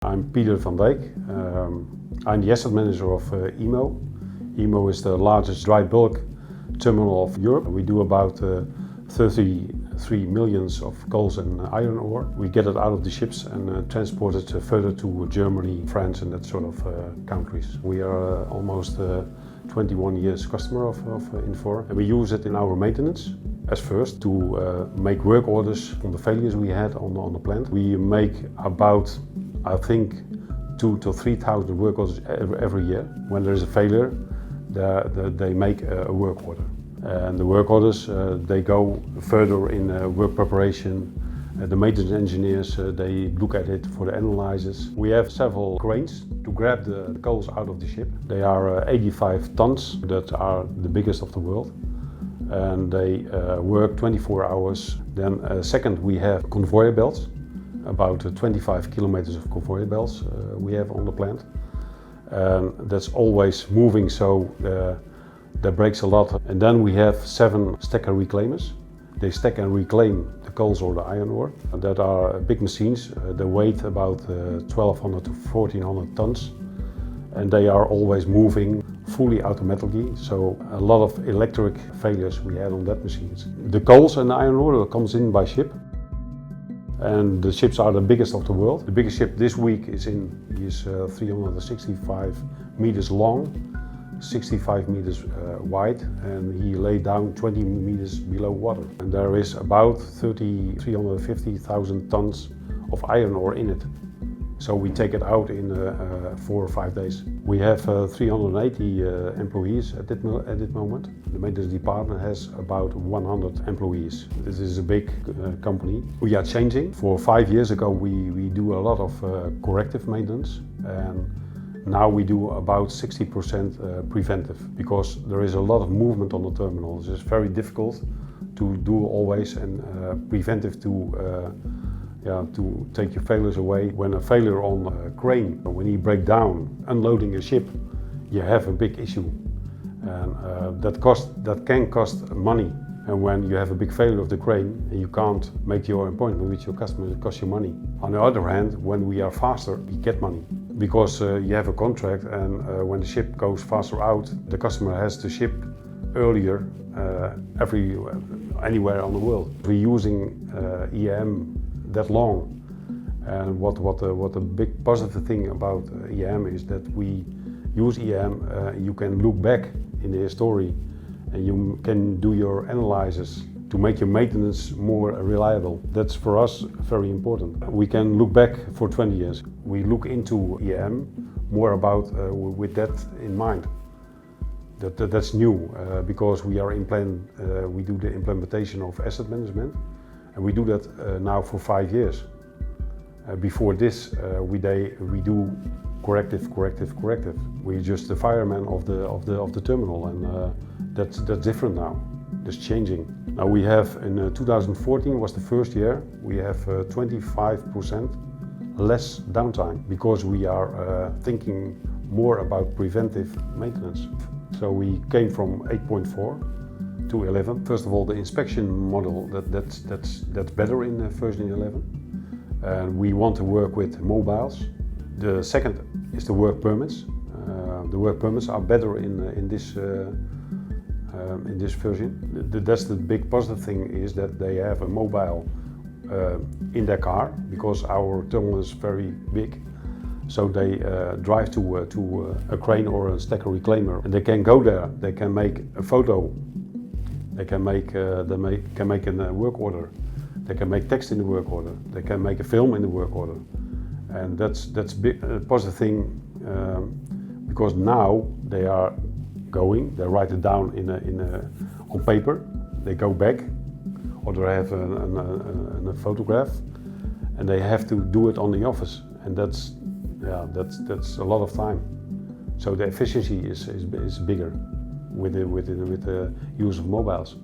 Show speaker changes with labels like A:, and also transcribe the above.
A: I'm Peter van Dijk. I'm the asset manager of EMO. EMO is the largest dry bulk terminal of Europe. We do about 33 millions of coals and iron ore. We get it out of the ships and transport it further to Germany, France and that sort of countries. We are almost 21 years customer of Infor, and we use it in our maintenance as first to make work orders on the failures we had on the plant. We make about, I think, 2,000 to 3,000 work orders every year. When there is a failure, they make a work order. And the work orders, they go further in work preparation. The maintenance engineers, they look at it for the analyzers. We have several cranes to grab the coals out of the ship. They are 85 tons, that are the biggest of the world. And they work 24 hours. Then second, we have conveyor belts. About 25 kilometers of conveyor belts we have on the plant. That's always moving, so that breaks a lot. And then we have 7 stacker reclaimers. They stack and reclaim the coals or the iron ore. That are big machines. They weigh about 1,200 to 1,400 tons. And they are always moving fully automatically, so a lot of electric failures we had on that machines. The coals and the iron ore comes in by ship. And the ships are the biggest of the world. The biggest ship this week is 365 meters long, 65 meters wide, and he laid down 20 meters below water. And there is about 350,000 tons of iron ore in it. So we take it out in 4 or 5 days. We have 380 employees at this moment. The maintenance department has about 100 employees. This is a big company. We are changing. 4 or 5 years ago we do a lot of corrective maintenance, and now we do about 60% preventive, because there is a lot of movement on the terminal. It's very difficult to do always, and preventive to take your failures away. When a failure on a crane, when he breaks down unloading a ship, you have a big issue, and that can cost money. And when you have a big failure of the crane and you can't make your appointment with your customer, it costs you money. On the other hand, when we are faster, we get money, because you have a contract, and when the ship goes faster out, the customer has to ship earlier anywhere on the world. We're using EAM that long, and what a big positive thing about EAM is that we use EAM. You can look back in the history, and you can do your analysis to make your maintenance more reliable. That's for us very important. We can look back for 20 years. We look into EAM more about with that in mind. That's new, because we do the implementation of asset management. And we do that now for 5 years. Before this, we do corrective. We're just the fireman of the terminal, and that's different now. That's changing. Now we have, in 2014 was the first year, we have 25% less downtime, because we are thinking more about preventive maintenance. So we came from 8.4 to 11. First of all, the inspection model, that's better in version 11. And we want to work with mobiles. The second is the work permits. The work permits are better in this version. That's the big positive thing, is that they have a mobile in their car, because our terminal is very big. So they drive to a crane or a stacker reclaimer, and they can go there. They can make a photo. They can make a work order. They can make text in the work order. They can make a film in the work order, and that's big, a positive thing, because now they are going. They write it down on paper. They go back, or they have a photograph, and they have to do it on the office, and that's a lot of time. So the efficiency is bigger with the use of mobiles.